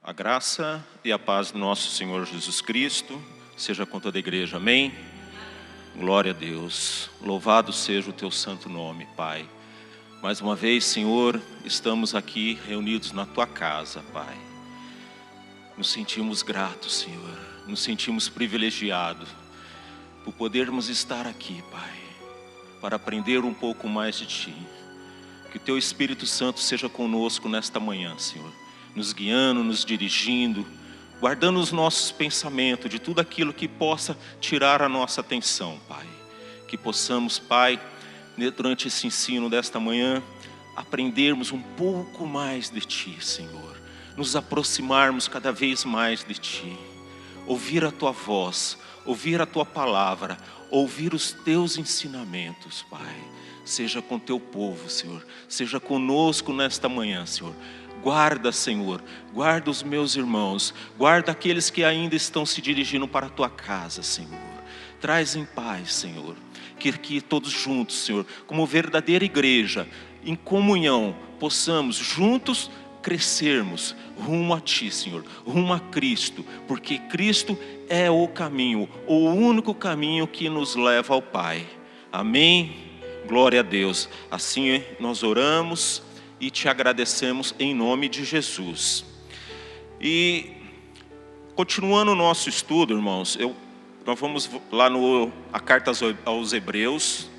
A graça e a paz do nosso Senhor Jesus Cristo seja com toda a igreja, amém? Glória a Deus, louvado seja o teu santo nome, Pai. Mais uma vez, Senhor, estamos aqui reunidos na tua casa, Pai. Nos sentimos gratos, Senhor, nos sentimos privilegiados por podermos estar aqui, Pai, para aprender um pouco mais de Ti. Que o teu Espírito Santo seja conosco nesta manhã, Senhor, nos guiando, nos dirigindo, guardando os nossos pensamentos de tudo aquilo que possa tirar a nossa atenção, Pai. Que possamos, Pai, durante esse ensino desta manhã, aprendermos um pouco mais de Ti, Senhor. Nos aproximarmos cada vez mais de Ti. Ouvir a Tua voz, ouvir a Tua palavra, ouvir os Teus ensinamentos, Pai. Seja com Teu povo, Senhor. Seja conosco nesta manhã, Senhor. Guarda, Senhor, guarda os meus irmãos, guarda aqueles que ainda estão se dirigindo para a Tua casa, Senhor. Traz em paz, Senhor, que todos juntos, Senhor, como verdadeira igreja, em comunhão, possamos juntos crescermos rumo a Ti, Senhor, rumo a Cristo, porque Cristo é o caminho, o único caminho que nos leva ao Pai. Amém? Glória a Deus. Assim nós oramos e Te agradecemos em nome de Jesus. E continuando o nosso estudo, irmãos, nós vamos lá a carta aos Hebreus,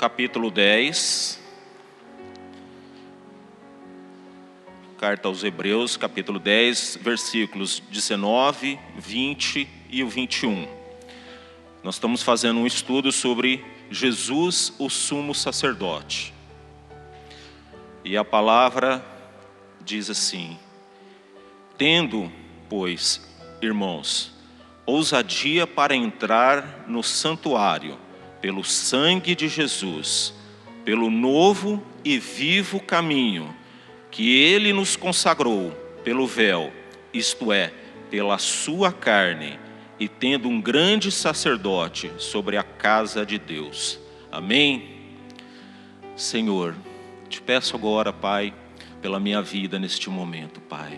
capítulo 10. Carta aos Hebreus, capítulo 10, versículos 19, 20 e o 21. Nós estamos fazendo um estudo sobre Jesus, o sumo sacerdote. E a palavra diz assim: tendo, pois, irmãos, ousadia para entrar no santuário, pelo sangue de Jesus, pelo novo e vivo caminho, que Ele nos consagrou pelo véu, isto é, pela sua carne, e tendo um grande sacerdote sobre a casa de Deus. Amém? Senhor, Te peço agora, Pai, pela minha vida neste momento, Pai,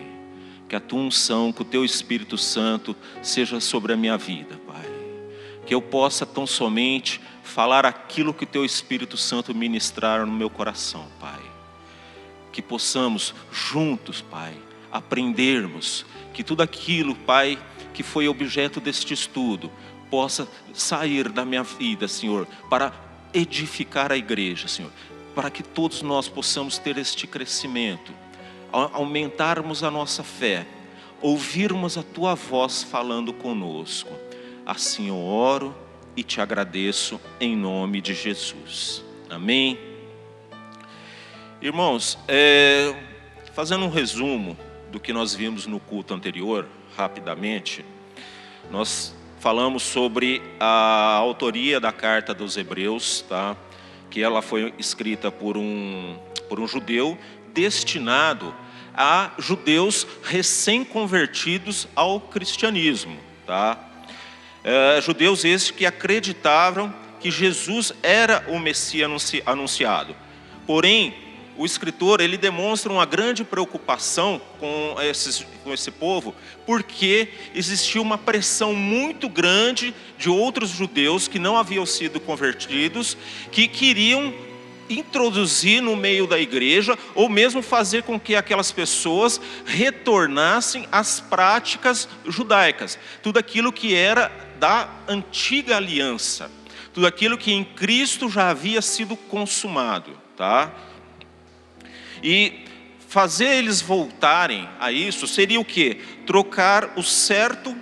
que a Tua unção, que o Teu Espírito Santo seja sobre a minha vida, Pai, que eu possa tão somente falar aquilo que o Teu Espírito Santo ministrar no meu coração, Pai, que possamos juntos, Pai, aprendermos, que tudo aquilo, Pai, que foi objeto deste estudo, possa sair da minha vida, Senhor, para edificar a igreja, Senhor, para que todos nós possamos ter este crescimento, aumentarmos a nossa fé, ouvirmos a Tua voz falando conosco. Assim eu oro e Te agradeço em nome de Jesus. Amém? Irmãos, fazendo um resumo do que nós vimos no culto anterior, rapidamente, nós falamos sobre a autoria da carta dos Hebreus, tá? Que ela foi escrita por um judeu destinado a judeus recém-convertidos ao cristianismo, tá? Judeus esses que acreditavam que Jesus era o Messias anunciado. Porém, o escritor, ele demonstra uma grande preocupação com esse povo, porque existia uma pressão muito grande de outros judeus que não haviam sido convertidos, que queriam introduzir no meio da igreja, ou mesmo fazer com que aquelas pessoas retornassem às práticas judaicas, tudo aquilo que era da antiga aliança, tudo aquilo que em Cristo já havia sido consumado, tá? E fazer eles voltarem a isso seria o quê? Trocar o certo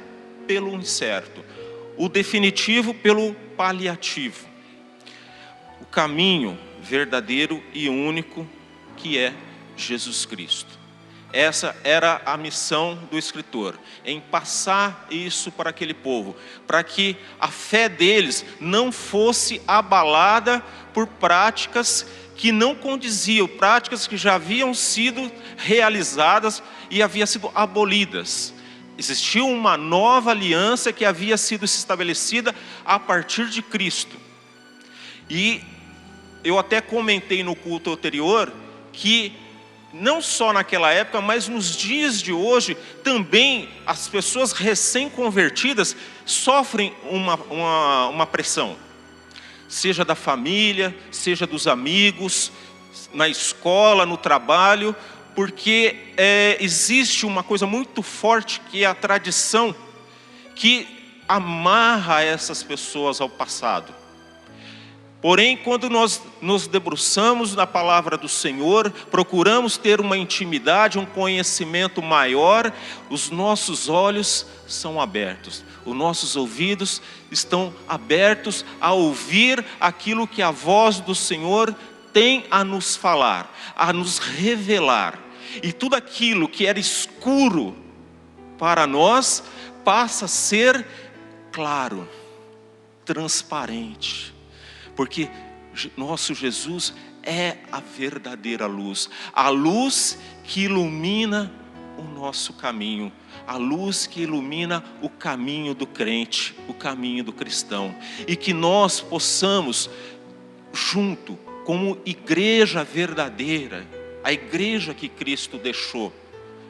pelo incerto, o definitivo pelo paliativo, o caminho verdadeiro e único que é Jesus Cristo. Essa era a missão do escritor, em passar isso para aquele povo, para que a fé deles não fosse abalada por práticas que não condiziam, práticas que já haviam sido realizadas e haviam sido abolidas. Existia uma nova aliança que havia sido estabelecida a partir de Cristo. E eu até comentei no culto anterior que não só naquela época, mas nos dias de hoje, também as pessoas recém-convertidas sofrem uma pressão. Seja da família, seja dos amigos, na escola, no trabalho, porque existe uma coisa muito forte que é a tradição, que amarra essas pessoas ao passado. Porém, quando nós nos debruçamos na palavra do Senhor, procuramos ter uma intimidade, um conhecimento maior, os nossos olhos são abertos, os nossos ouvidos estão abertos a ouvir aquilo que a voz do Senhor tem a nos falar, a nos revelar. E tudo aquilo que era escuro para nós passa a ser claro, transparente. Porque nosso Jesus é a verdadeira luz, a luz que ilumina o nosso caminho, a luz que ilumina o caminho do crente, o caminho do cristão. E que nós possamos, junto, como igreja verdadeira, a igreja que Cristo deixou,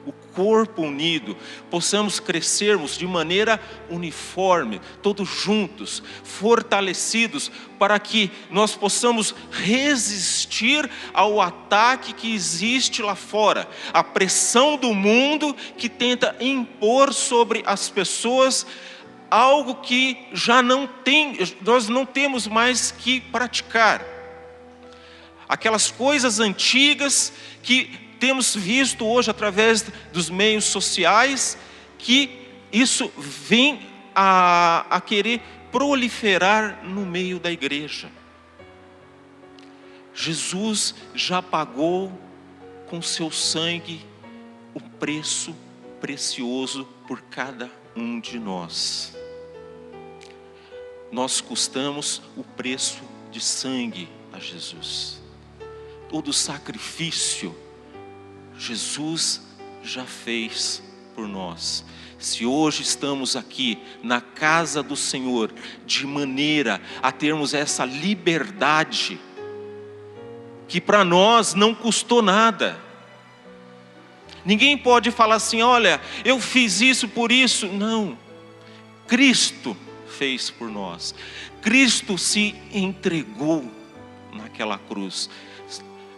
o corpo unido, possamos crescermos de maneira uniforme, todos juntos, fortalecidos, para que nós possamos resistir ao ataque que existe lá fora, a pressão do mundo que tenta impor sobre as pessoas algo que já nós não temos mais que praticar. Aquelas coisas antigas que temos visto hoje através dos meios sociais, que isso vem a querer proliferar no meio da igreja. Jesus já pagou com seu sangue o preço precioso por cada um de nós. Nós custamos o preço de sangue a Jesus. Todo sacrifício Jesus já fez por nós. Se hoje estamos aqui na casa do Senhor, de maneira a termos essa liberdade, que para nós não custou nada. Ninguém pode falar assim, olha, eu fiz isso por isso. Não, Cristo fez por nós. Cristo se entregou naquela cruz,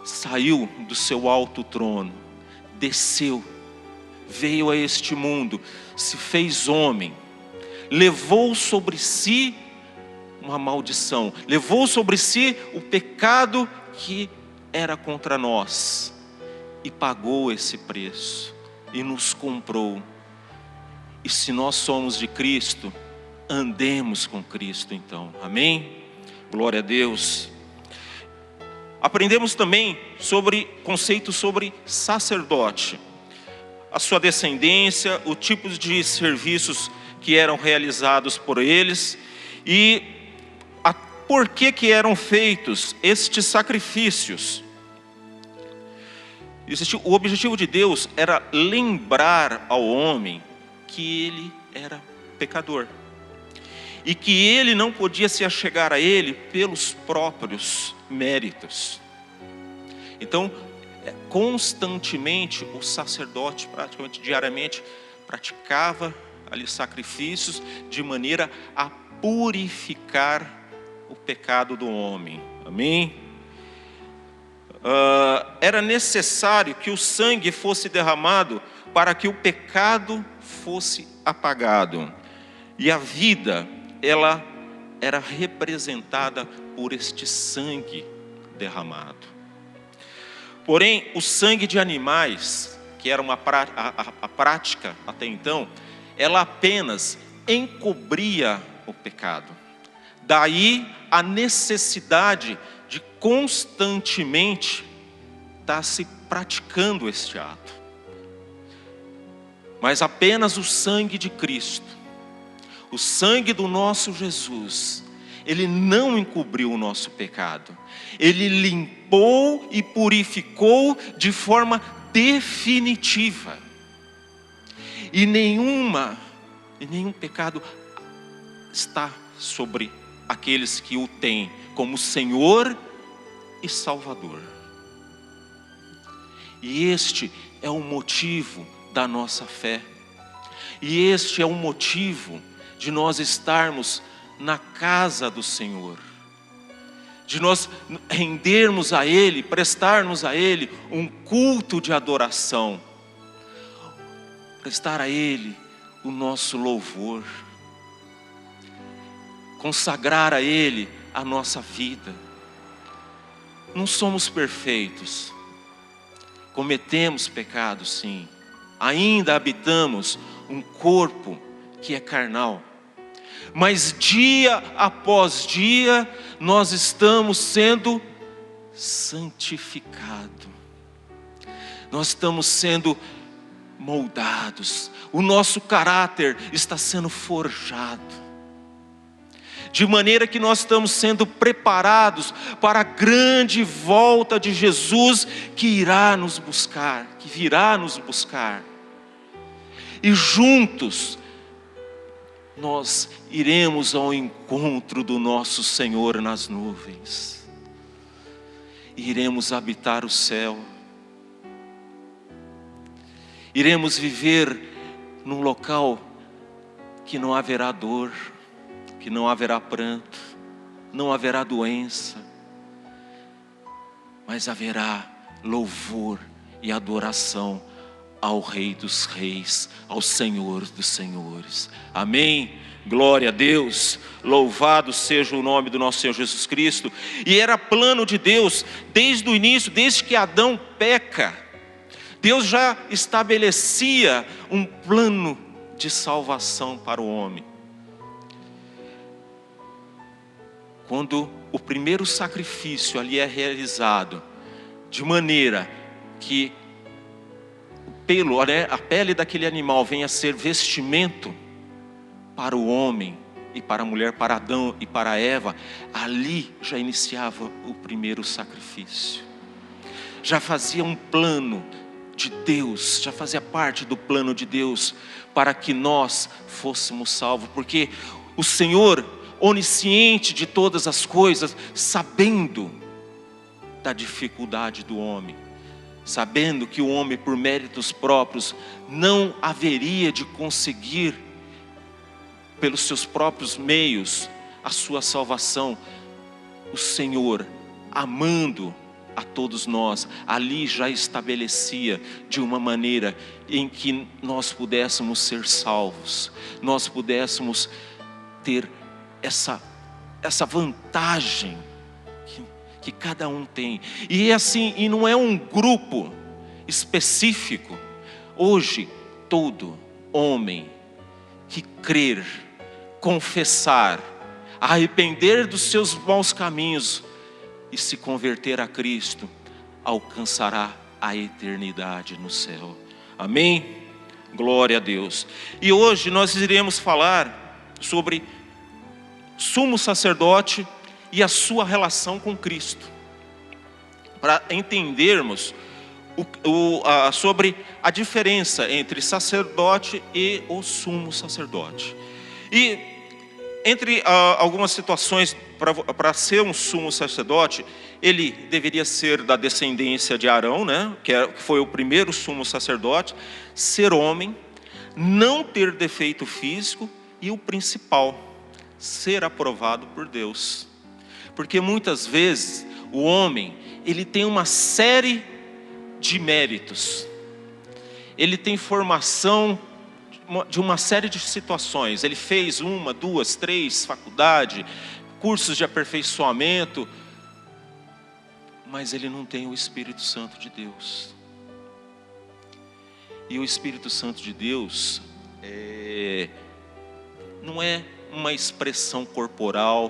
saiu do seu alto trono, desceu, veio a este mundo, se fez homem, levou sobre si uma maldição, levou sobre si o pecado que era contra nós, e pagou esse preço, e nos comprou. E se nós somos de Cristo, andemos com Cristo então, amém? Glória a Deus. Aprendemos também sobre conceitos sobre sacerdote, a sua descendência, o tipo de serviços que eram realizados por eles e por que eram feitos estes sacrifícios. O objetivo de Deus era lembrar ao homem que ele era pecador e que ele não podia se achegar a ele pelos próprios méritos. Então, constantemente o sacerdote, praticamente diariamente, praticava ali sacrifícios de maneira a purificar o pecado do homem, amém? Era necessário que o sangue fosse derramado para que o pecado fosse apagado, e a vida, ela era representada por este sangue derramado. Porém, o sangue de animais, que era a prática até então, ela apenas encobria o pecado. Daí a necessidade de constantemente estar se praticando este ato. Mas apenas o sangue de Cristo, o sangue do nosso Jesus, ele não encobriu o nosso pecado. Ele limpou e purificou de forma definitiva. E nenhum pecado está sobre aqueles que o têm como Senhor e Salvador. E este é o motivo da nossa fé. E este é o motivo de nós estarmos na casa do Senhor, de nós rendermos a Ele, prestarmos a Ele um culto de adoração, prestar a Ele o nosso louvor, consagrar a Ele a nossa vida. Não somos perfeitos, cometemos pecados sim, ainda habitamos um corpo que é carnal, mas dia após dia nós estamos sendo santificados, nós estamos sendo moldados, o nosso caráter está sendo forjado, de maneira que nós estamos sendo preparados para a grande volta de Jesus que irá nos buscar, que virá nos buscar. E juntos nós iremos ao encontro do nosso Senhor nas nuvens. Iremos habitar o céu. Iremos viver num local que não haverá dor, que não haverá pranto, não haverá doença, mas haverá louvor e adoração ao Rei dos Reis, ao Senhor dos Senhores. Amém? Glória a Deus, louvado seja o nome do nosso Senhor Jesus Cristo. E era plano de Deus, desde o início, desde que Adão peca, Deus já estabelecia um plano de salvação para o homem. Quando o primeiro sacrifício ali é realizado, de maneira que a pele daquele animal venha a ser vestimento para o homem e para a mulher, para Adão e para Eva, ali já iniciava o primeiro sacrifício. Já fazia um plano de Deus, já fazia parte do plano de Deus para que nós fôssemos salvos, porque o Senhor, onisciente de todas as coisas, sabendo da dificuldade do homem, sabendo que o homem por méritos próprios não haveria de conseguir pelos seus próprios meios a sua salvação, o Senhor, amando a todos nós, ali já estabelecia de uma maneira em que nós pudéssemos ser salvos, nós pudéssemos ter essa vantagem que cada um tem. E é assim, e não é um grupo específico. Hoje todo homem que crer, confessar, arrepender dos seus maus caminhos e se converter a Cristo, alcançará a eternidade no céu. Amém? Glória a Deus. E hoje nós iremos falar sobre sumo sacerdote e a sua relação com Cristo, para entendermos sobre a diferença entre sacerdote e o sumo sacerdote. E entre algumas situações, para ser um sumo sacerdote, ele deveria ser da descendência de Arão, né, que foi o primeiro sumo sacerdote, ser homem, não ter defeito físico e o principal, ser aprovado por Deus. Porque muitas vezes o homem, ele tem uma série de méritos, ele tem formação de uma série de situações, ele fez 1, 2, 3 faculdade, cursos de aperfeiçoamento, mas ele não tem o Espírito Santo de Deus. E o Espírito Santo de Deus não é uma expressão corporal.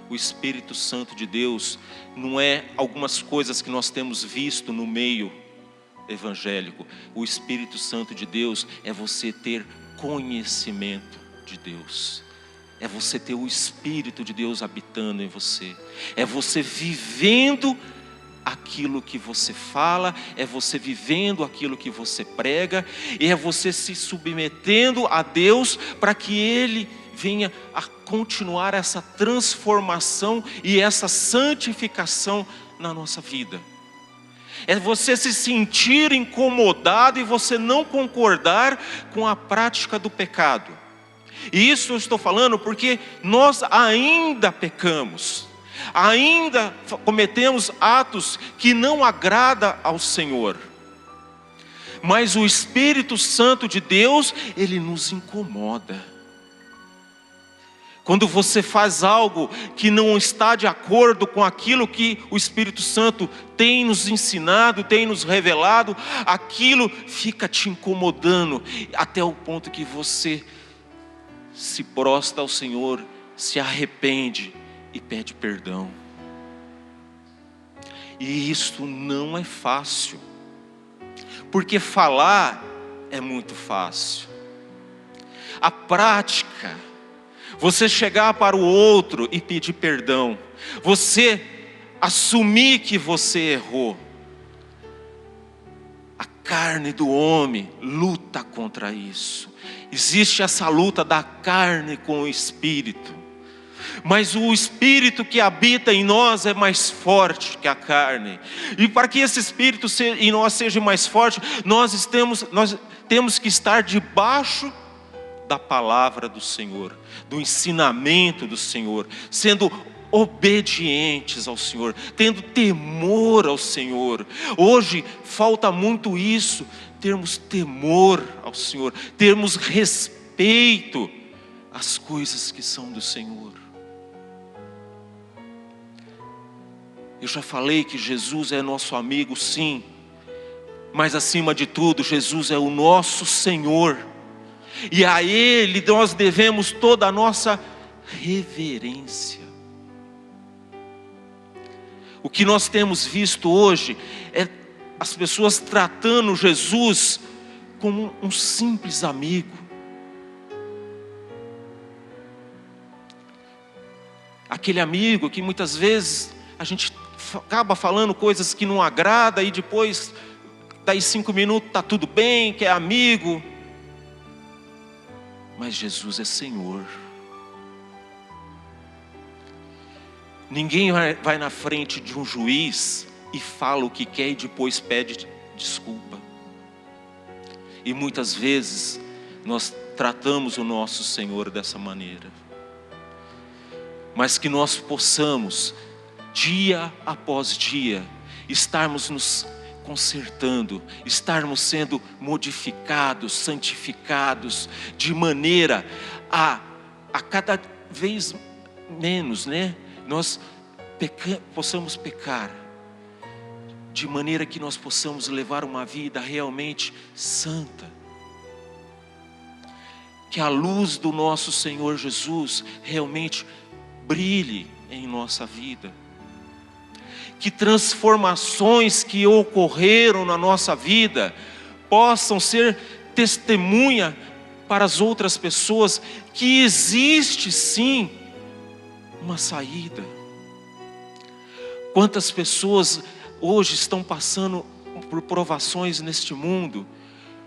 O Espírito Santo de Deus não é algumas coisas que nós temos visto no meio evangélico. O Espírito Santo de Deus é você ter conhecimento de Deus, é você ter o Espírito de Deus habitando em você, é você vivendo aquilo que você fala, é você vivendo aquilo que você prega, e é você se submetendo a Deus para que Ele venha a continuar essa transformação e essa santificação na nossa vida. É você se sentir incomodado e você não concordar com a prática do pecado. E isso eu estou falando porque nós ainda pecamos, ainda cometemos atos que não agradam ao Senhor. Mas o Espírito Santo de Deus, ele nos incomoda. Quando você faz algo que não está de acordo com aquilo que o Espírito Santo tem nos ensinado, tem nos revelado, aquilo fica te incomodando, até o ponto que você se prostra ao Senhor, se arrepende e pede perdão. E isso não é fácil, porque falar é muito fácil. A prática, você chegar para o outro e pedir perdão, você assumir que você errou. A carne do homem luta contra isso. Existe essa luta da carne com o Espírito. Mas o Espírito que habita em nós é mais forte que a carne. E para que esse Espírito em nós seja mais forte, nós temos que estar debaixo da palavra do Senhor, do ensinamento do Senhor, sendo obedientes ao Senhor, tendo temor ao Senhor. Hoje falta muito isso, termos temor ao Senhor, termos respeito às coisas que são do Senhor. Eu já falei que Jesus é nosso amigo, sim, mas acima de tudo, Jesus é o nosso Senhor. E a Ele nós devemos toda a nossa reverência. O que nós temos visto hoje é as pessoas tratando Jesus como um simples amigo. Aquele amigo que muitas vezes a gente acaba falando coisas que não agrada e depois, daí 5 minutos está tudo bem, que é amigo. Mas Jesus é Senhor. Ninguém vai na frente de um juiz e fala o que quer e depois pede desculpa. E muitas vezes nós tratamos o nosso Senhor dessa maneira. Mas que nós possamos, dia após dia, estarmos nos consertando, estarmos sendo modificados, santificados, de maneira a cada vez menos, nós possamos pecar, de maneira que nós possamos levar uma vida realmente santa. Que a luz do nosso Senhor Jesus realmente brilhe em nossa vida. Que transformações que ocorreram na nossa vida possam ser testemunha para as outras pessoas que existe sim uma saída. Quantas pessoas hoje estão passando por provações neste mundo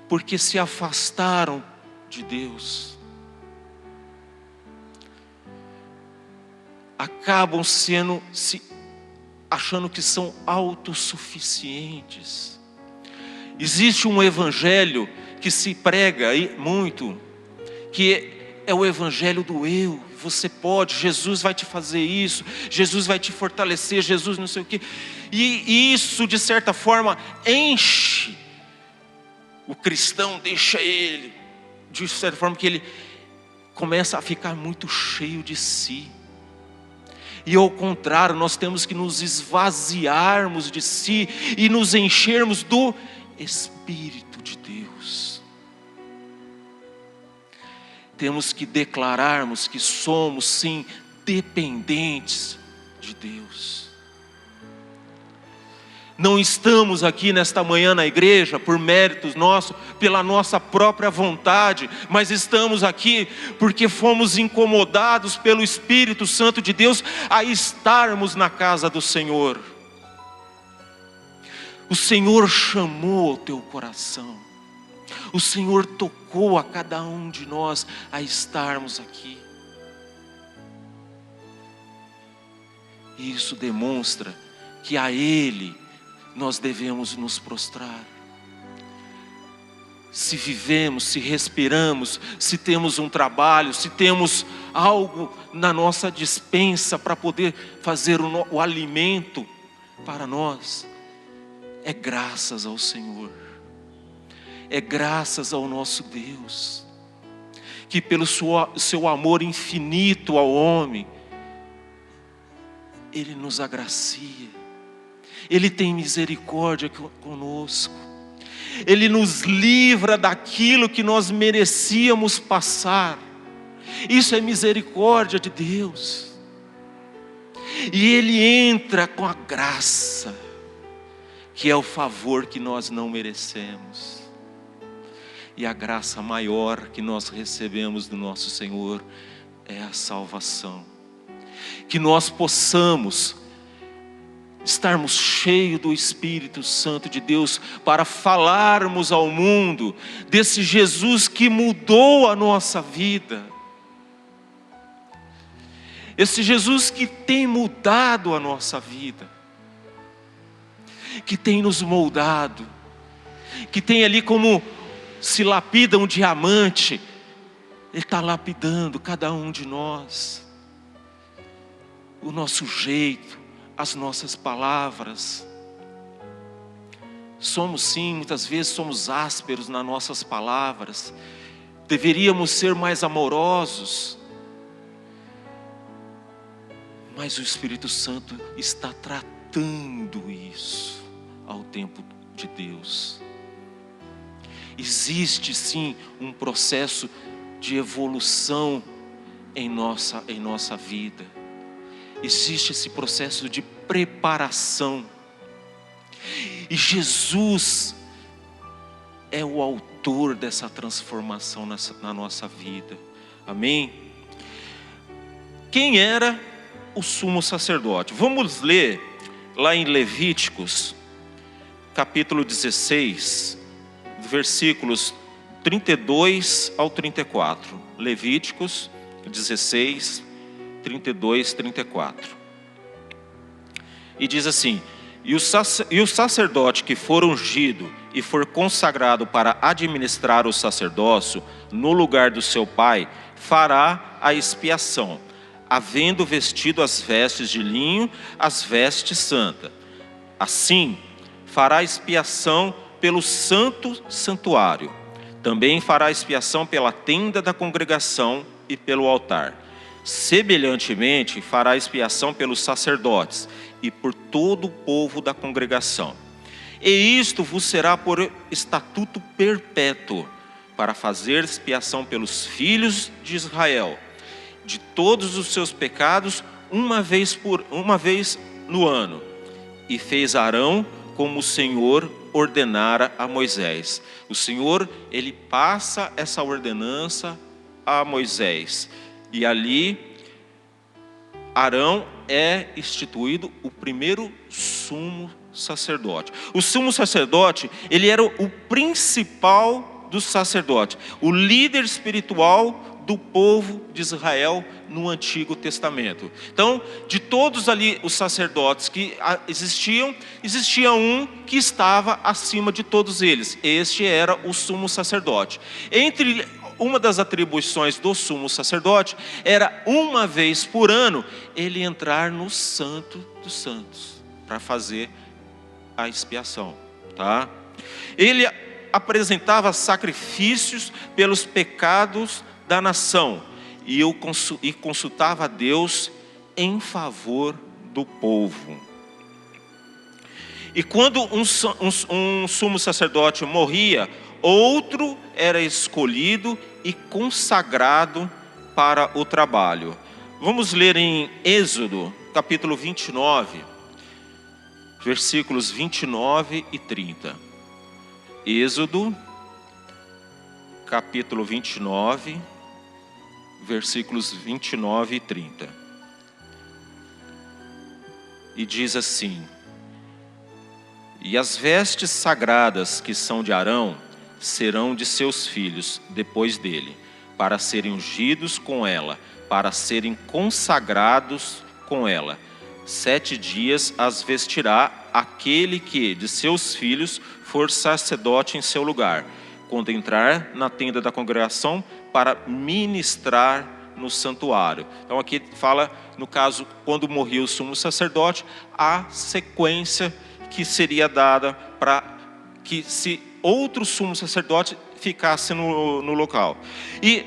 porque se afastaram de Deus, acabam achando que são autossuficientes. Existe um evangelho que se prega muito, que é o evangelho do eu. Você pode, Jesus vai te fazer isso, Jesus vai te fortalecer, Jesus não sei o quê. E isso de certa forma enche o cristão, deixa ele, de certa forma que ele começa a ficar muito cheio de si. E ao contrário, nós temos que nos esvaziarmos de si e nos enchermos do Espírito de Deus. Temos que declararmos que somos sim dependentes de Deus. Não estamos aqui nesta manhã na igreja por méritos nossos, pela nossa própria vontade, mas estamos aqui porque fomos incomodados pelo Espírito Santo de Deus a estarmos na casa do Senhor. O Senhor chamou o teu coração, o Senhor tocou a cada um de nós a estarmos aqui. E isso demonstra que a Ele nós devemos nos prostrar. Se vivemos, se respiramos, se temos um trabalho, se temos algo na nossa despensa para poder fazer o alimento para nós, é graças ao Senhor, é graças ao nosso Deus, que pelo seu amor infinito ao homem, Ele nos agracia, Ele tem misericórdia conosco. Ele nos livra daquilo que nós merecíamos passar. Isso é misericórdia de Deus. E Ele entra com a graça, que é o favor que nós não merecemos. E a graça maior que nós recebemos do nosso Senhor é a salvação. Que nós possamos estarmos cheios do Espírito Santo de Deus para falarmos ao mundo desse Jesus que mudou a nossa vida. Esse Jesus que tem mudado a nossa vida, que tem nos moldado, que tem ali como se lapida um diamante, Ele está lapidando cada um de nós, o nosso jeito, as nossas palavras. Somos sim, muitas vezes somos ásperos nas nossas palavras, deveríamos ser mais amorosos, mas o Espírito Santo está tratando isso ao tempo de Deus. Existe sim um processo de evolução em nossa vida. Existe esse processo de preparação. E Jesus é o autor dessa transformação na nossa vida. Amém? Quem era o sumo sacerdote? Vamos ler lá em Levíticos, capítulo 16, versículos 32 ao 34. Levíticos 16, 32, 34. E diz assim: e o sacerdote que for ungido e for consagrado para administrar o sacerdócio no lugar do seu pai, fará a expiação, havendo vestido as vestes de linho, as vestes santas. Assim, fará expiação pelo santo santuário. Também fará expiação pela tenda da congregação e pelo altar. Semelhantemente, fará expiação pelos sacerdotes e por todo o povo da congregação. E isto vos será por estatuto perpétuo, para fazer expiação pelos filhos de Israel, de todos os seus pecados, uma vez no ano. E fez Arão como o Senhor ordenara a Moisés. O Senhor, Ele passa essa ordenança a Moisés. E ali, Arão é instituído o primeiro sumo sacerdote. O sumo sacerdote, ele era o principal dos sacerdotes, o líder espiritual do povo de Israel no Antigo Testamento. Então, de todos ali os sacerdotes que existia um que estava acima de todos eles. Este era o sumo sacerdote. Uma das atribuições do sumo sacerdote era, uma vez por ano, ele entrar no Santo dos Santos para fazer a expiação, tá? Ele apresentava sacrifícios pelos pecados da nação e consultava a Deus em favor do povo. E quando um sumo sacerdote morria, outro era escolhido e consagrado para o trabalho. Vamos ler em Êxodo, capítulo 29, versículos 29 e 30. Êxodo, capítulo 29, versículos 29 e 30. E diz assim: e as vestes sagradas que são de Arão serão de seus filhos depois dele, para serem ungidos com ela, para serem consagrados com ela. 7 dias as vestirá aquele que de seus filhos for sacerdote em seu lugar, quando entrar na tenda da congregação para ministrar no santuário. Então aqui fala, no caso, quando morria o sumo sacerdote, a sequência que seria dada para que se outro sumo sacerdote ficasse no local. E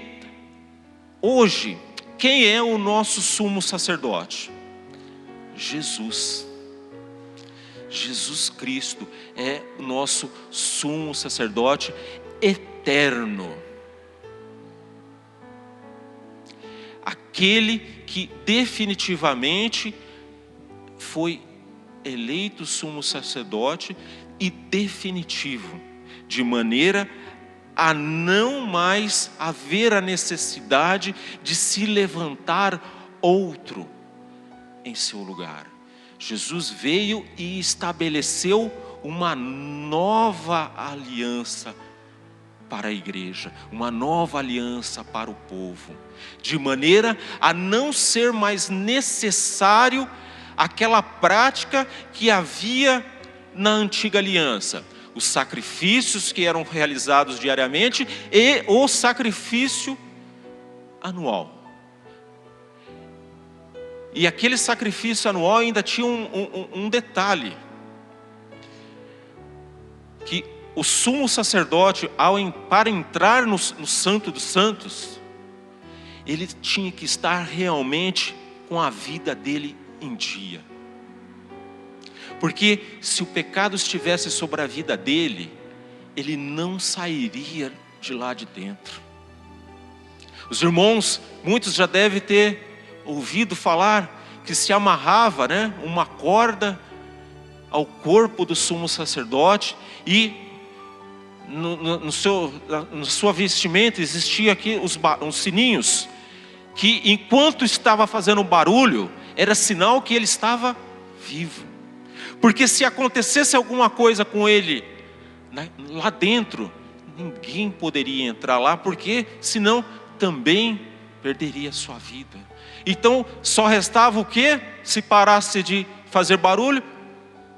hoje, quem é o nosso sumo sacerdote? Jesus. Jesus Cristo é o nosso sumo sacerdote eterno. Aquele que definitivamente foi eleito sumo sacerdote e definitivo, de maneira a não mais haver a necessidade de se levantar outro em seu lugar. Jesus veio e estabeleceu uma nova aliança para a igreja, uma nova aliança para o povo, de maneira a não ser mais necessário aquela prática que havia na antiga aliança, os sacrifícios que eram realizados diariamente e o sacrifício anual. E aquele sacrifício anual ainda tinha um detalhe, que o sumo sacerdote, para entrar no Santo dos Santos, ele tinha que estar realmente com a vida dele em dia. Porque se o pecado estivesse sobre a vida dele, ele não sairia de lá de dentro. Os irmãos, muitos já devem ter ouvido falar que se amarrava, uma corda ao corpo do sumo sacerdote e na sua vestimenta existia aqui uns sininhos, que enquanto estava fazendo barulho, era sinal que ele estava vivo. Porque se acontecesse alguma coisa com ele lá dentro, ninguém poderia entrar lá, porque senão também perderia sua vida. Então só restava o quê? Se parasse de fazer barulho,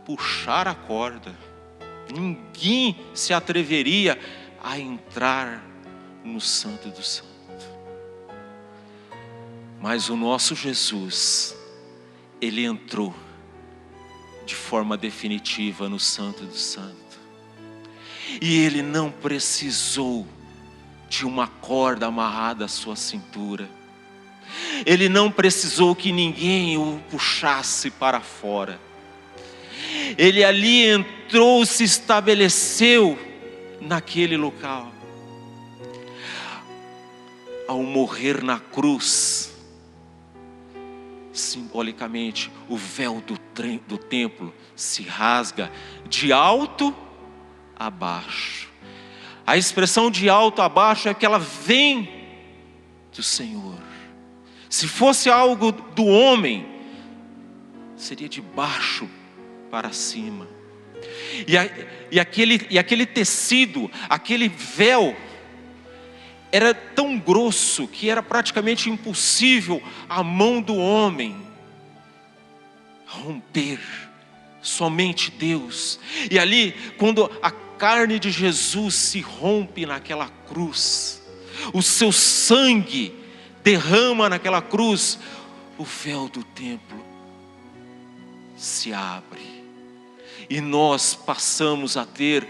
puxar a corda. Ninguém se atreveria a entrar no Santo do Santo. Mas o nosso Jesus, ele entrou de forma definitiva no Santo do Santo. E ele não precisou de uma corda amarrada à sua cintura. Ele não precisou que ninguém o puxasse para fora. Ele ali entrou, se estabeleceu naquele local. Ao morrer na cruz, simbolicamente, o véu do templo se rasga de alto a baixo. A expressão de alto a baixo é que ela vem do Senhor. Se fosse algo do homem, seria de baixo para cima. E aquele tecido, aquele véu, era tão grosso que era praticamente impossível a mão do homem romper. Somente Deus. E ali, quando a carne de Jesus se rompe naquela cruz, o seu sangue derrama naquela cruz, o véu do templo se abre. E nós passamos a ter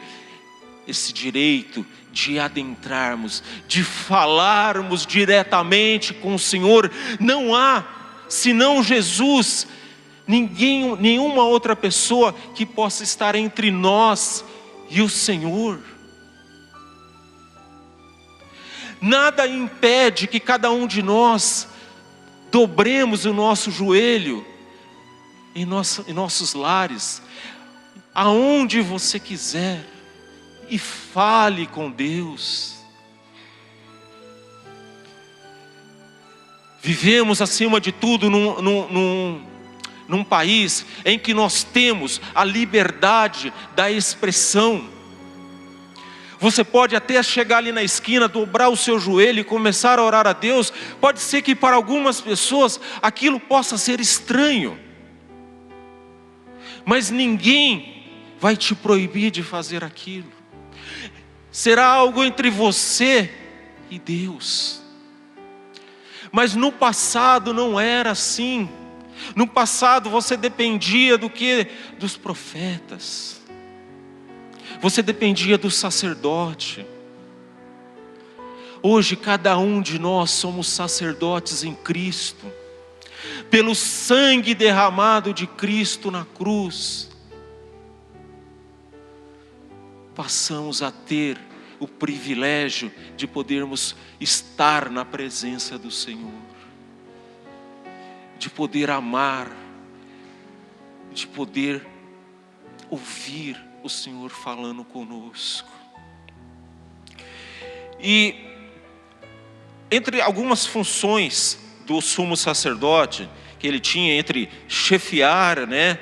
esse direito de adentrarmos, de falarmos diretamente com o Senhor. Não há, senão Jesus, nenhuma outra pessoa que possa estar entre nós e o Senhor. Nada impede que cada um de nós dobremos o nosso joelho em nossos lares, aonde você quiser, e fale com Deus. Vivemos acima de tudo num país em que nós temos a liberdade da expressão. Você pode até chegar ali na esquina, dobrar o seu joelho e começar a orar a Deus. Pode ser que para algumas pessoas aquilo possa ser estranho. mas ninguém vai te proibir de fazer aquilo. Será algo entre você e Deus. Mas no passado não era assim. No passado você dependia do quê? Dos profetas. Você dependia do sacerdote. Hoje cada um de nós somos sacerdotes em Cristo. Pelo sangue derramado de Cristo na cruz, passamos a ter o privilégio de podermos estar na presença do Senhor, de poder amar, de poder ouvir o Senhor falando conosco. E entre algumas funções do sumo sacerdote que ele tinha, entre chefiar,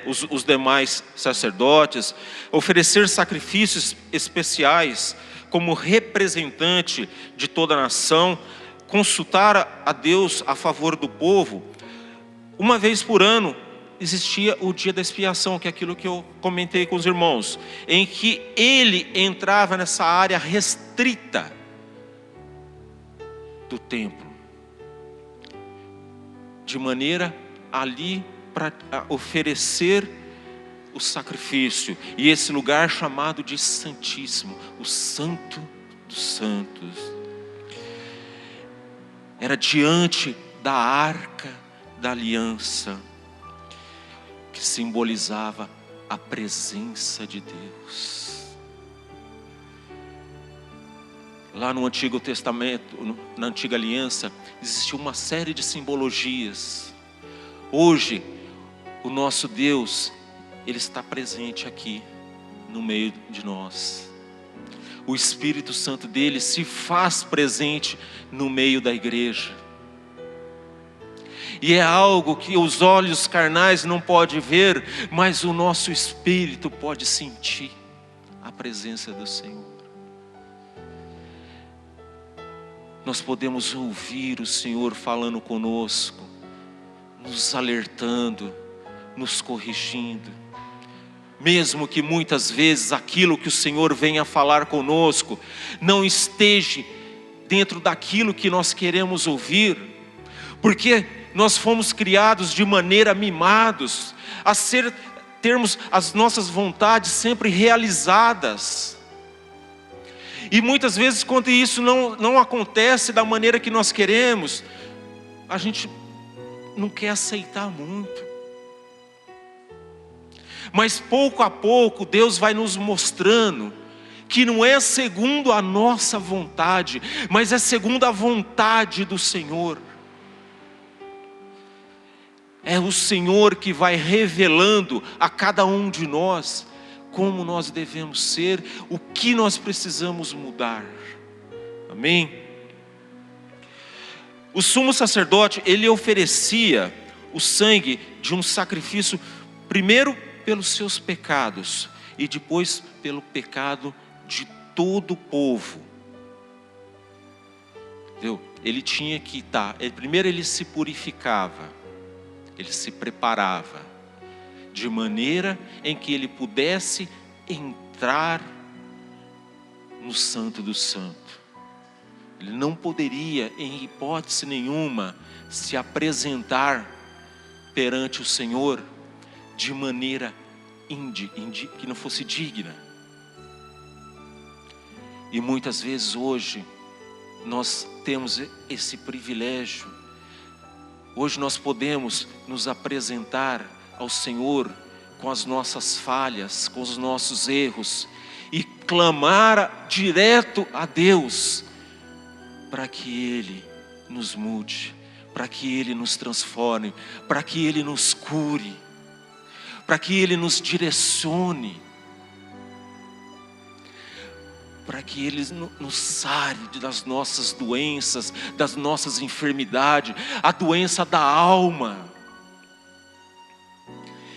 os demais sacerdotes, oferecer sacrifícios especiais como representante de toda a nação, consultar a Deus a favor do povo. Uma vez por ano existia o dia da expiação, que é aquilo que eu comentei com os irmãos, em que ele entrava nessa área restrita do templo, de maneira ali para oferecer o sacrifício. E esse lugar chamado de Santíssimo, o Santo dos Santos, era diante da arca da aliança, que simbolizava a presença de Deus. Lá no Antigo Testamento, na Antiga Aliança, existia uma série de simbologias. Hoje, o nosso Deus, Ele está presente aqui, no meio de nós. O Espírito Santo dele se faz presente no meio da igreja. E é algo que os olhos carnais não podem ver, mas o nosso espírito pode sentir a presença do Senhor. Nós podemos ouvir o Senhor falando conosco, nos alertando, nos corrigindo. Mesmo que muitas vezes aquilo que o Senhor venha falar conosco não esteja dentro daquilo que nós queremos ouvir, porque nós fomos criados de maneira mimados, termos as nossas vontades sempre realizadas. E muitas vezes, quando isso não acontece da maneira que nós queremos, a gente não quer aceitar muito. Mas pouco a pouco Deus vai nos mostrando que não é segundo a nossa vontade, mas é segundo a vontade do Senhor. É o Senhor que vai revelando a cada um de nós como nós devemos ser, o que nós precisamos mudar. Amém? O sumo sacerdote, ele oferecia o sangue de um sacrifício, primeiro pelos seus pecados e depois pelo pecado de todo o povo. Entendeu? Ele tinha que estar, primeiro ele se purificava, ele se preparava, de maneira em que ele pudesse entrar no Santo do Santo. Ele não poderia, em hipótese nenhuma, se apresentar perante o Senhor de maneira que não fosse digna. E muitas vezes hoje nós temos esse privilégio. Hoje nós podemos nos apresentar ao Senhor com as nossas falhas, com os nossos erros, e clamar direto a Deus para que Ele nos mude, para que Ele nos transforme, para que Ele nos cure, para que Ele nos direcione, para que Ele nos sare das nossas doenças, das nossas enfermidades, a doença da alma.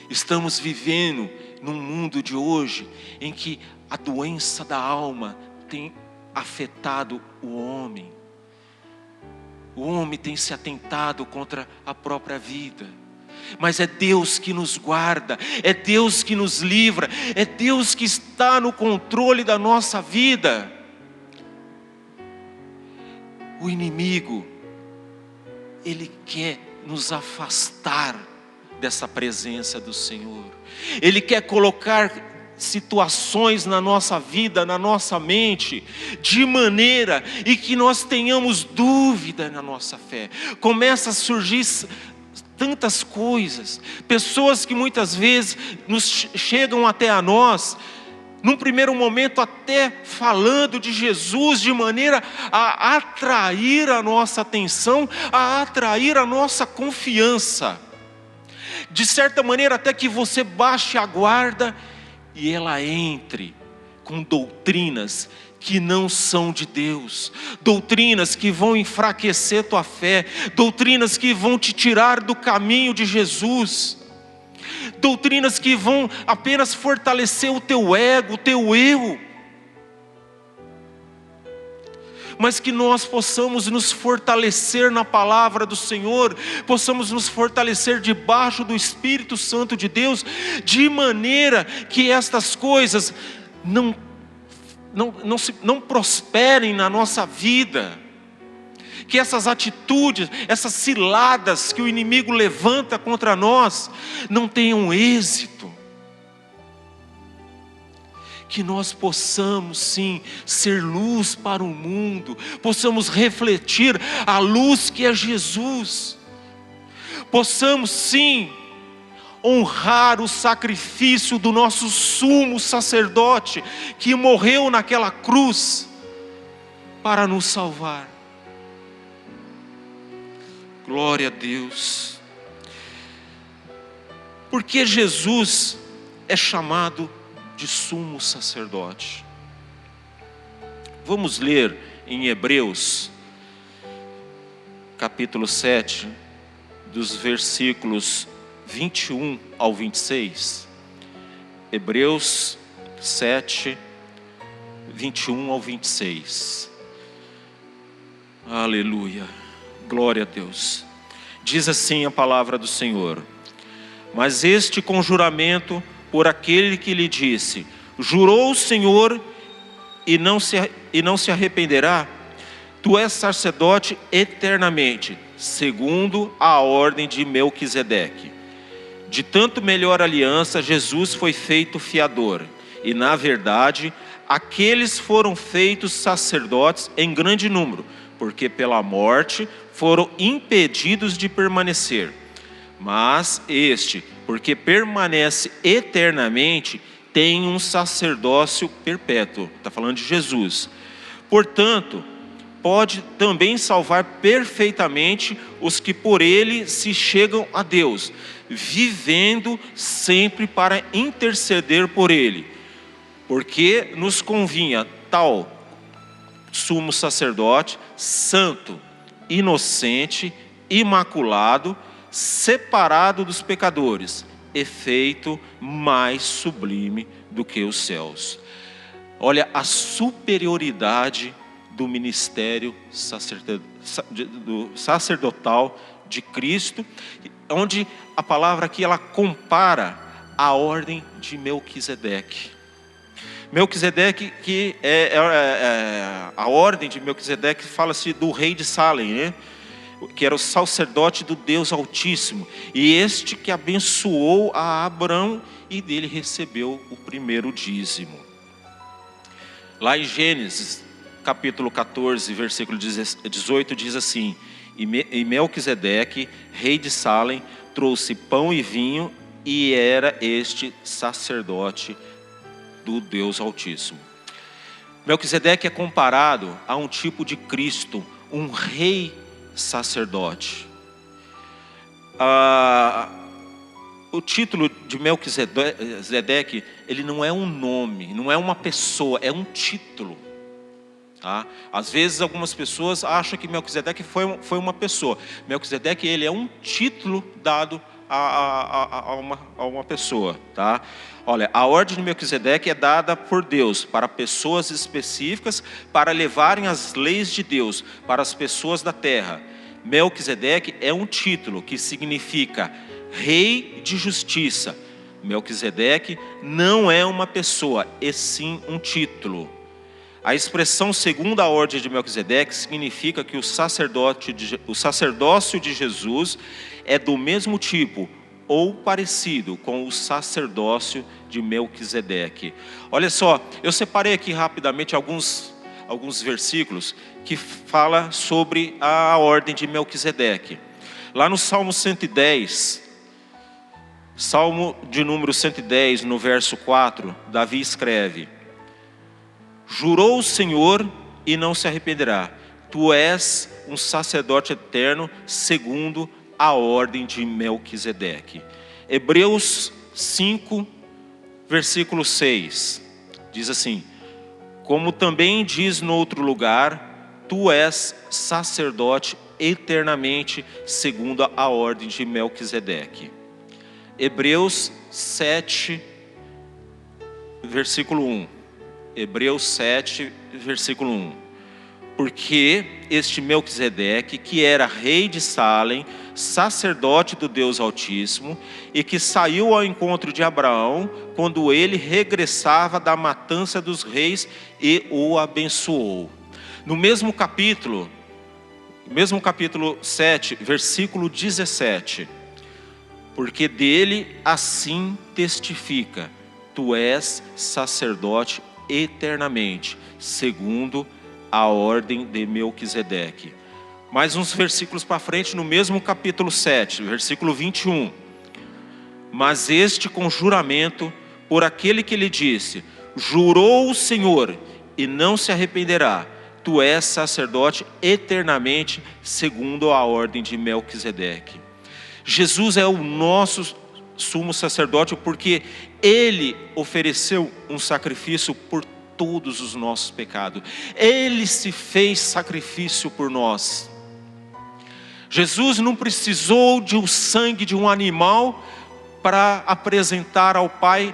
Estamos vivendo num mundo de hoje em que a doença da alma tem afetado o homem. O homem tem se atentado contra a própria vida. mas é Deus que nos guarda, é Deus que nos livra, é Deus que está no controle da nossa vida. O inimigo, ele quer nos afastar dessa presença do Senhor. Ele quer colocar situações na nossa vida, na nossa mente, de maneira e que nós tenhamos dúvida na nossa fé. Começa a surgir tantas coisas, pessoas que muitas vezes chegam até a nós, num primeiro momento até falando de Jesus, de maneira a atrair a nossa atenção, a atrair a nossa confiança, de certa maneira até que você baixe a guarda e ela entre com doutrinas que não são de Deus, doutrinas que vão enfraquecer tua fé, doutrinas que vão te tirar do caminho de Jesus, doutrinas que vão apenas fortalecer o teu ego, o teu eu, mas que nós possamos nos fortalecer na palavra do Senhor, possamos nos fortalecer debaixo do Espírito Santo de Deus, de maneira que estas coisas não prosperem na nossa vida, que essas atitudes, essas ciladas que o inimigo levanta contra nós, não tenham êxito. Que nós possamos sim ser luz para o mundo, possamos refletir a luz que é Jesus, possamos sim honrar o sacrifício do nosso sumo sacerdote, que morreu naquela cruz para nos salvar. Glória a Deus. Porque Jesus é chamado de sumo sacerdote. Vamos ler em Hebreus, capítulo 7, dos versículos 21 ao 26. Hebreus 7, 21 ao 26. Aleluia, glória a Deus. Diz assim a palavra do Senhor: mas este conjuramento por aquele que lhe disse, jurou o Senhor e não se arrependerá, tu és sacerdote eternamente, segundo a ordem de Melquisedeque. De tanto melhor aliança, Jesus foi feito fiador, e na verdade, aqueles foram feitos sacerdotes em grande número, porque pela morte foram impedidos de permanecer. Mas este, porque permanece eternamente, tem um sacerdócio perpétuo. Está falando de Jesus. Portanto, pode também salvar perfeitamente os que por ele se chegam a Deus, vivendo sempre para interceder por ele. Porque nos convinha tal sumo sacerdote, santo, inocente, imaculado, separado dos pecadores, efeito mais sublime do que os céus. Olha a superioridade do ministério sacerdotal de Cristo, onde a palavra aqui ela compara a ordem de Melquisedeque. Melquisedeque, que a ordem de Melquisedeque, fala-se do rei de Salem, né? Que era o sacerdote do Deus Altíssimo, e este que abençoou a Abraão, e dele recebeu o primeiro dízimo. Lá em Gênesis, capítulo 14, versículo 18, diz assim: e Melquisedeque, rei de Salem, trouxe pão e vinho, e era este sacerdote do Deus Altíssimo. Melquisedeque é comparado a um tipo de Cristo, um rei sacerdote. O título de Melquisedeque, ele não é um nome, não é uma pessoa, é um título. Tá? Às vezes algumas pessoas acham que Melquisedeque foi uma pessoa. Melquisedeque, ele é um título dado a uma pessoa. Tá? Olha, a ordem de Melquisedeque é dada por Deus para pessoas específicas, para levarem as leis de Deus para as pessoas da terra. Melquisedeque é um título que significa Rei de justiça. Melquisedeque não é uma pessoa, e sim um título. A expressão segundo a ordem de Melquisedeque significa que o sacerdócio de Jesus é do mesmo tipo ou parecido com o sacerdócio de Melquisedeque. Olha só, eu separei aqui rapidamente alguns versículos que fala sobre a ordem de Melquisedeque. Lá no Salmo 110, Salmo de número 110, no verso 4, Davi escreve: jurou o Senhor e não se arrependerá. Tu és um sacerdote eterno segundo a ordem de Melquisedeque. Hebreus 5, versículo 6, diz assim: como também diz no outro lugar, tu és sacerdote eternamente segundo a ordem de Melquisedeque. Hebreus 7, versículo 1. Hebreus 7, versículo 1. Porque este Melquisedeque, que era rei de Salém, sacerdote do Deus Altíssimo, e que saiu ao encontro de Abraão, quando ele regressava da matança dos reis, e o abençoou. No mesmo capítulo 7, versículo 17. Porque dele assim testifica: tu és sacerdote eternamente, segundo a ordem de Melquisedeque. Mais uns versículos para frente, no mesmo capítulo 7, versículo 21. Mas este com juramento, por aquele que lhe disse: jurou o Senhor e não se arrependerá, tu és sacerdote eternamente, segundo a ordem de Melquisedeque. Jesus é o nosso sumo sacerdote porque ele ofereceu um sacrifício por todos os nossos pecados. Ele se fez sacrifício por nós. Jesus não precisou de um sangue de um animal para apresentar ao Pai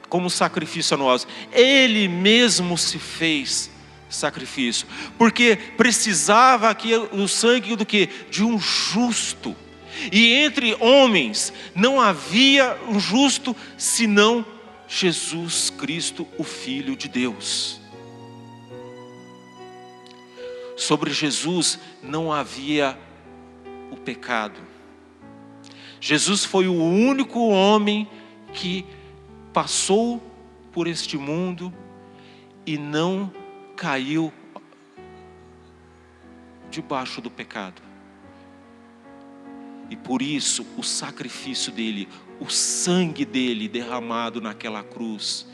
como sacrifício a nós. Ele mesmo se fez sacrifício, porque precisava aqui o sangue do que? De um justo. E entre homens não havia um justo senão Jesus Cristo, o Filho de Deus. Sobre Jesus não havia o pecado. Jesus foi o único homem que passou por este mundo e não caiu debaixo do pecado. E por isso o sacrifício dele, o sangue dele derramado naquela cruz,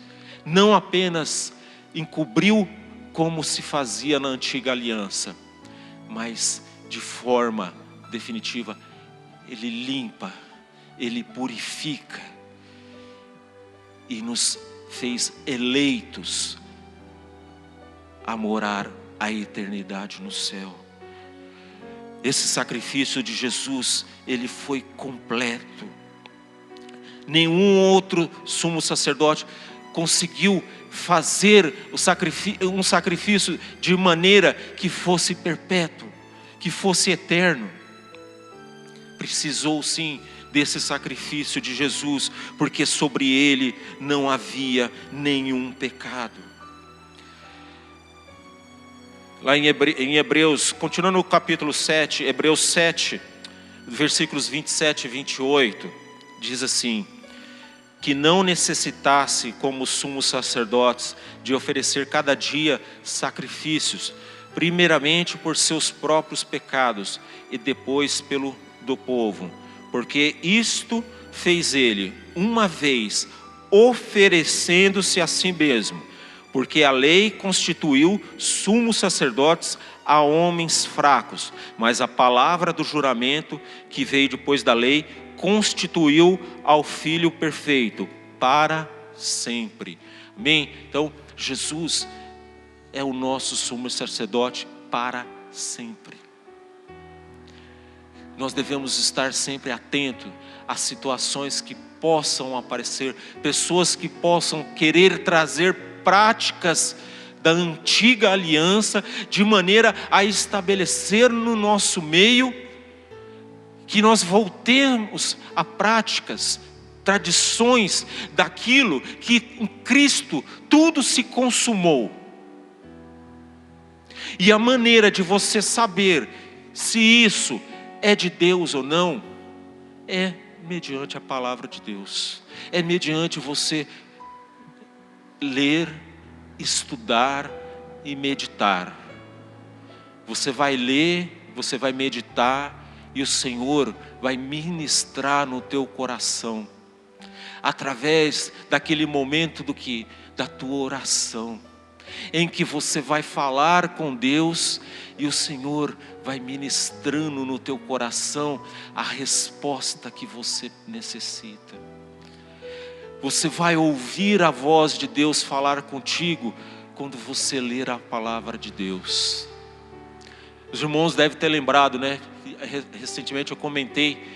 não apenas encobriu como se fazia na antiga aliança, mas de forma definitiva, ele limpa, ele purifica e nos fez eleitos a morar a eternidade no céu. Esse sacrifício de Jesus, ele foi completo. Nenhum outro sumo sacerdote conseguiu fazer um sacrifício de maneira que fosse perpétuo, que fosse eterno. Precisou sim desse sacrifício de Jesus, porque sobre ele não havia nenhum pecado. Lá em Hebreus, continuando no capítulo 7, Hebreus 7, versículos 27 e 28, diz assim: que não necessitasse, como sumos sacerdotes, de oferecer cada dia sacrifícios, primeiramente por seus próprios pecados e depois pelo do povo, porque isto fez ele uma vez, oferecendo-se a si mesmo. Porque a lei constituiu sumos sacerdotes a homens fracos, mas a palavra do juramento que veio depois da lei constituiu ao Filho perfeito para sempre. Amém? Então Jesus é o nosso sumo sacerdote para sempre. Nós devemos estar sempre atentos às situações que possam aparecer, pessoas que possam querer trazer práticas da antiga aliança, de maneira a estabelecer no nosso meio que nós voltemos a práticas, tradições daquilo que em Cristo tudo se consumou. E a maneira de você saber se isso é de Deus ou não, é mediante a palavra de Deus. É mediante você ler, estudar e meditar. Você vai ler, você vai meditar, e o Senhor vai ministrar no teu coração, através daquele momento da tua oração, em que você vai falar com Deus, e o Senhor vai ministrando no teu coração a resposta que você necessita. Você vai ouvir a voz de Deus falar contigo, quando você ler a palavra de Deus. Os irmãos devem ter lembrado, né? Recentemente eu comentei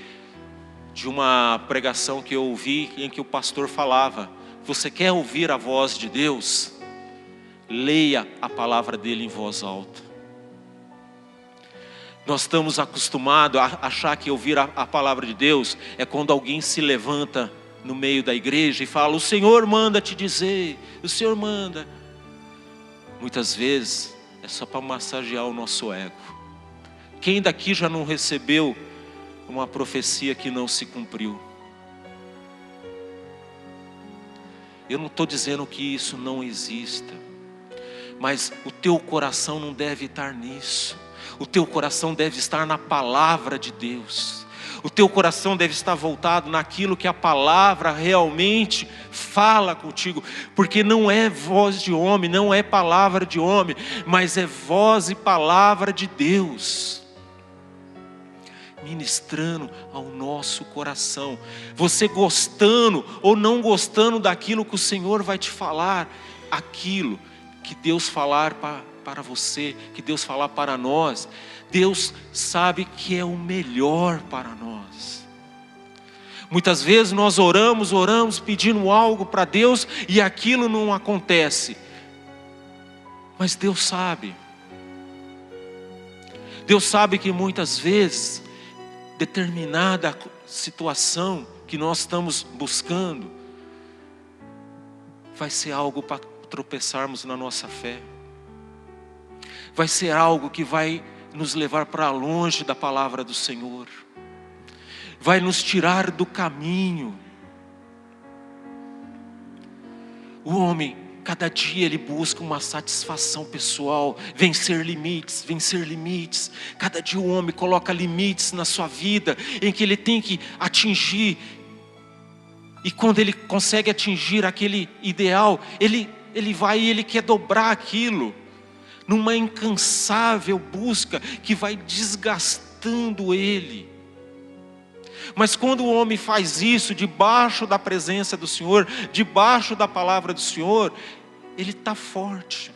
de uma pregação que eu ouvi, em que o pastor falava: você quer ouvir a voz de Deus? Leia a palavra dele em voz alta. Nós estamos acostumados a achar que ouvir a palavra de Deus é quando alguém se levanta no meio da igreja e fala: o Senhor manda te dizer, o Senhor manda. Muitas vezes é só para massagear o nosso ego. Quem daqui já não recebeu uma profecia que não se cumpriu? Eu não estou dizendo que isso não exista, mas o teu coração não deve estar nisso. O teu coração deve estar na palavra de Deus. O teu coração deve estar voltado naquilo que a palavra realmente fala contigo, porque não é voz de homem, não é palavra de homem, mas é voz e palavra de Deus, ministrando ao nosso coração. Você gostando ou não gostando daquilo que o Senhor vai te falar, aquilo que Deus falar para você, que Deus falar para nós, Deus sabe que é o melhor para nós. Muitas vezes nós oramos pedindo algo para Deus e aquilo não acontece. Mas Deus sabe. Deus sabe que muitas vezes determinada situação que nós estamos buscando vai ser algo para tropeçarmos na nossa fé. Vai ser algo que vai nos levar para longe da palavra do Senhor. Vai nos tirar do caminho. O homem, cada dia ele busca uma satisfação pessoal, vencer limites. Cada dia o homem coloca limites na sua vida, em que ele tem que atingir. E quando ele consegue atingir aquele ideal, ele vai e ele quer dobrar aquilo, numa incansável busca que vai desgastando ele. Mas quando o homem faz isso debaixo da presença do Senhor, debaixo da palavra do Senhor, ele está forte.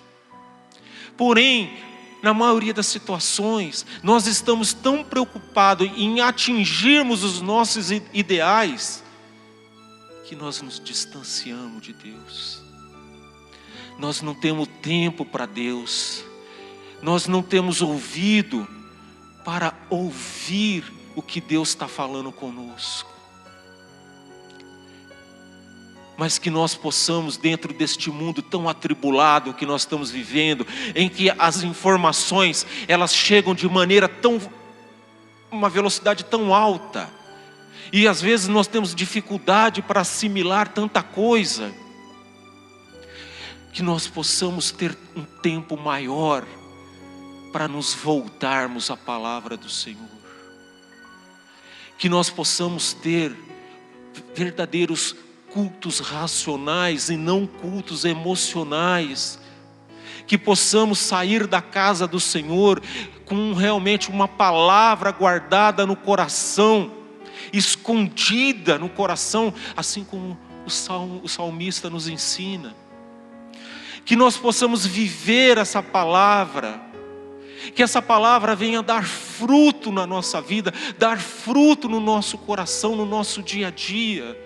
Porém, na maioria das situações, nós estamos tão preocupados em atingirmos os nossos ideais, que nós nos distanciamos de Deus. Nós não temos tempo para Deus. Nós não temos ouvido para ouvir o que Deus está falando conosco. Mas que nós possamos, dentro deste mundo tão atribulado que nós estamos vivendo, em que as informações elas chegam de maneira uma velocidade tão alta, e às vezes nós temos dificuldade para assimilar tanta coisa, que nós possamos ter um tempo maior para nos voltarmos à palavra do Senhor. Que nós possamos ter verdadeiros cultos racionais e não cultos emocionais. Que possamos sair da casa do Senhor com realmente uma palavra guardada no coração, escondida no coração, assim como o salmista nos ensina. Que nós possamos viver essa palavra, que essa palavra venha dar fruto na nossa vida, dar fruto no nosso coração, no nosso dia a dia.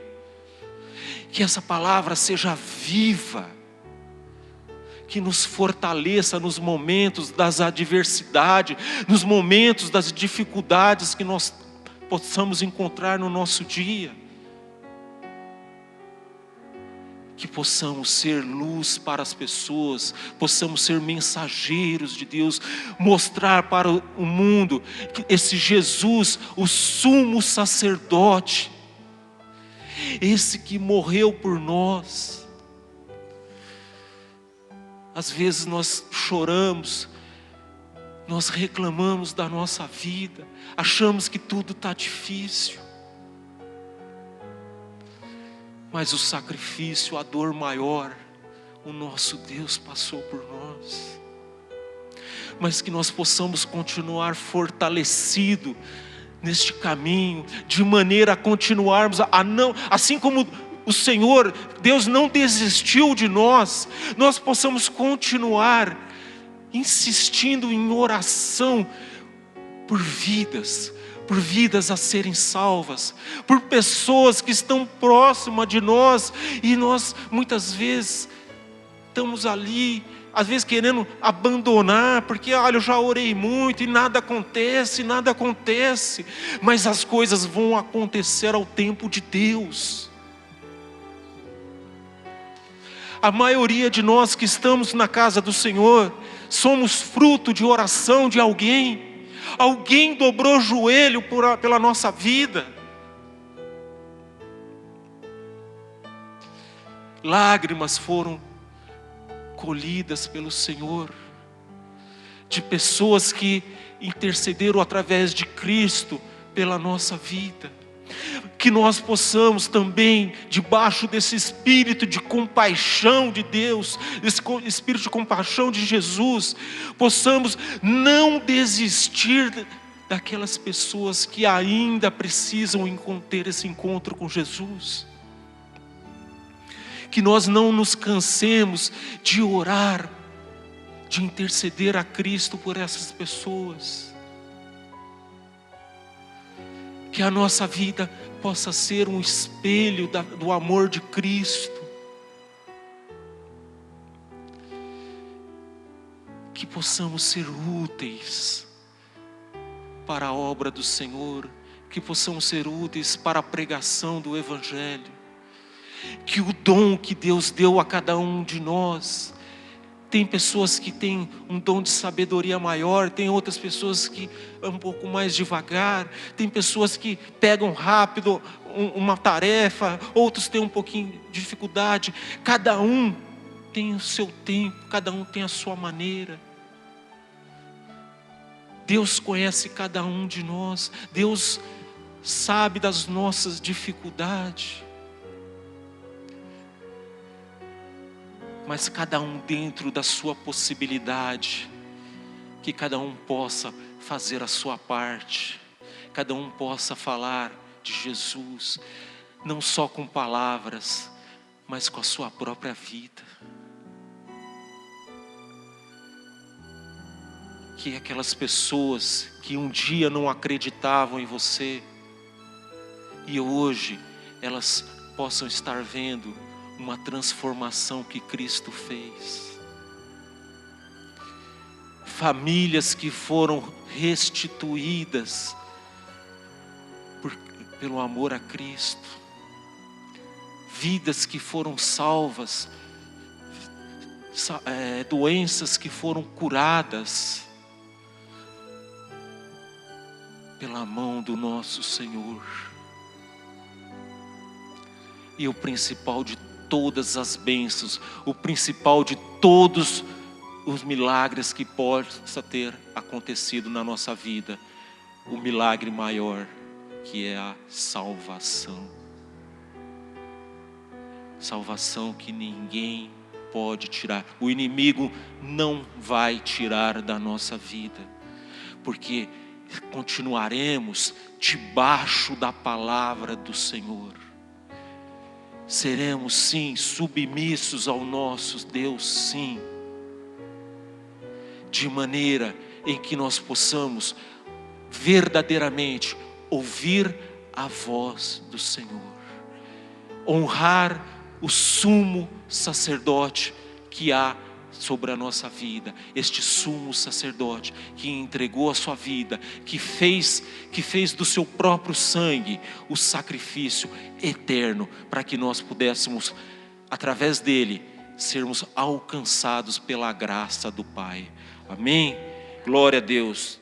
Que essa palavra seja viva, que nos fortaleça nos momentos das adversidades, nos momentos das dificuldades que nós possamos encontrar no nosso dia. Que possamos ser luz para as pessoas, possamos ser mensageiros de Deus, mostrar para o mundo que esse Jesus, o sumo sacerdote, esse que morreu por nós. Às vezes nós choramos, nós reclamamos da nossa vida, achamos que tudo está difícil. Mas o sacrifício, a dor maior, o nosso Deus passou por nós. Mas que nós possamos continuar fortalecido neste caminho, de maneira a continuarmos a não, assim como o Senhor, Deus não desistiu de nós, nós possamos continuar insistindo em oração por vidas a serem salvas, por pessoas que estão próximas de nós, e nós muitas vezes estamos ali, às vezes querendo abandonar, porque olha, eu já orei muito e nada acontece, mas as coisas vão acontecer ao tempo de Deus. A maioria de nós que estamos na casa do Senhor, somos fruto de oração de alguém. Alguém dobrou o joelho pela nossa vida. Lágrimas foram colhidas pelo Senhor, de pessoas que intercederam através de Cristo pela nossa vida. Que nós possamos também, debaixo desse espírito de compaixão de Deus, desse espírito de compaixão de Jesus, possamos não desistir daquelas pessoas que ainda precisam ter esse encontro com Jesus. Que nós não nos cansemos de orar, de interceder a Cristo por essas pessoas. Que a nossa vida possa ser um espelho do amor de Cristo. Que possamos ser úteis para a obra do Senhor. Que possamos ser úteis para a pregação do Evangelho. Que o dom que Deus deu a cada um de nós, tem pessoas que têm um dom de sabedoria maior, tem outras pessoas que é um pouco mais devagar, tem pessoas que pegam rápido uma tarefa, outros têm um pouquinho de dificuldade. Cada um tem o seu tempo, cada um tem a sua maneira. Deus conhece cada um de nós, Deus sabe das nossas dificuldades. Mas cada um dentro da sua possibilidade, que cada um possa fazer a sua parte, cada um possa falar de Jesus, não só com palavras, mas com a sua própria vida. Que aquelas pessoas que um dia não acreditavam em você, e hoje elas possam estar vendo uma transformação que Cristo fez. Famílias que foram restituídas pelo amor a Cristo. Vidas que foram salvas. Doenças que foram curadas pela mão do nosso Senhor. E o principal de todas as bênçãos, o principal de todos os milagres que possa ter acontecido na nossa vida, o milagre maior, que é a salvação. Salvação que ninguém pode tirar, o inimigo não vai tirar da nossa vida, porque continuaremos debaixo da palavra do Senhor. Seremos sim submissos ao nosso Deus, sim, de maneira em que nós possamos verdadeiramente ouvir a voz do Senhor, honrar o sumo sacerdote que há sobre a nossa vida, este sumo sacerdote que entregou a sua vida, que fez do seu próprio sangue o sacrifício eterno, para que nós pudéssemos, através dele, sermos alcançados pela graça do Pai. Amém? Glória a Deus.